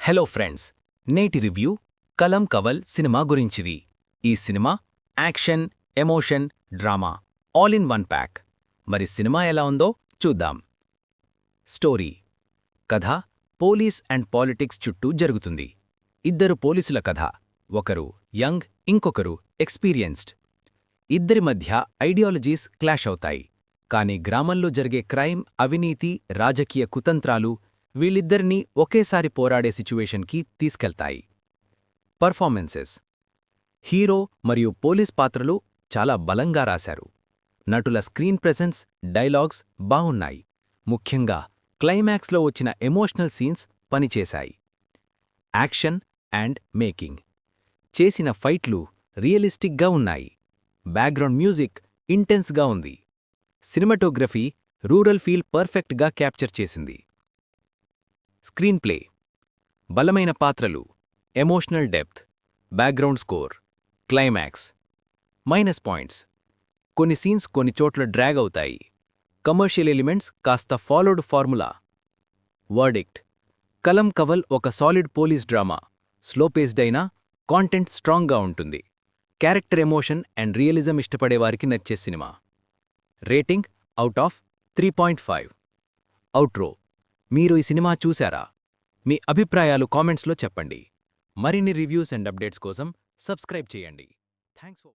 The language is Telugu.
హలో ఫ్రెండ్స్, నేటి రివ్యూ కలం కవల్ సినిమా గురించిది. ఈ cinema action, emotion, drama all in one pack. మరి సినిమా ఎలా ఉందో చూద్దాం. స్టోరీ: కథ పోలీస్ అండ్ పాలిటిక్స్ చుట్టూ జరుగుతుంది. ఇద్దరు పోలీసుల కథ. ఒకరు యంగ్, ఇంకొకరు ఎక్స్పీరియన్స్డ్. ఇద్దరి మధ్య ఐడియాలజీస్ క్లాష్ అవుతాయి. కానీ గ్రామంలో జరిగే క్రైమ్, అవినీతి, రాజకీయ కుతంత్రాలు వీళ్ళిద్దరినీ ఒకేసారి పోరాడే సిచ్యువేషన్కి తీసుకెళ్తాయి. పర్ఫార్మెన్సెస్: హీరో మరియు పోలీస్ పాత్రలు చాలా బలంగా రాశారు. నటుల స్క్రీన్ ప్రెజెన్స్, డైలాగ్స్ బావున్నాయి. ముఖ్యంగా క్లైమాక్స్లో వచ్చిన ఎమోషనల్ సీన్స్ పనిచేశాయి. యాక్షన్ అండ్ మేకింగ్: చేసిన ఫైట్లు రియలిస్టిక్గా ఉన్నాయి. బ్యాక్గ్రౌండ్ మ్యూజిక్ ఇంటెన్స్గా ఉంది. సినిమాటోగ్రఫీ రూరల్ ఫీల్ పర్ఫెక్ట్గా క్యాప్చర్ చేసింది. స్క్రీన్ ప్లే: బలమైన పాత్రలు, emotional depth, background score, climax. Minus points: కొన్ని సీన్స్ కొన్ని చోట్ల డ్రాగ్ అవుతాయి. కమర్షియల్ ఎలిమెంట్స్ కాస్త followed formula. Verdict: Kalam Kaval ఒక solid police drama. Slow paced అయినా కాంటెంట్ స్ట్రాంగ్గా ఉంటుంది. క్యారెక్టర్ ఎమోషన్ అండ్ రియలిజం ఇష్టపడేవారికి నచ్చే cinema. Rating out of 3.5. Outro: మీరు ఈ సినిమా చూశారా? మీ అభిప్రాయాలు కామెంట్స్లో చెప్పండి. మరిన్ని రివ్యూస్ అండ్ అప్డేట్స్ కోసం సబ్స్క్రైబ్ చేయండి. Thanks for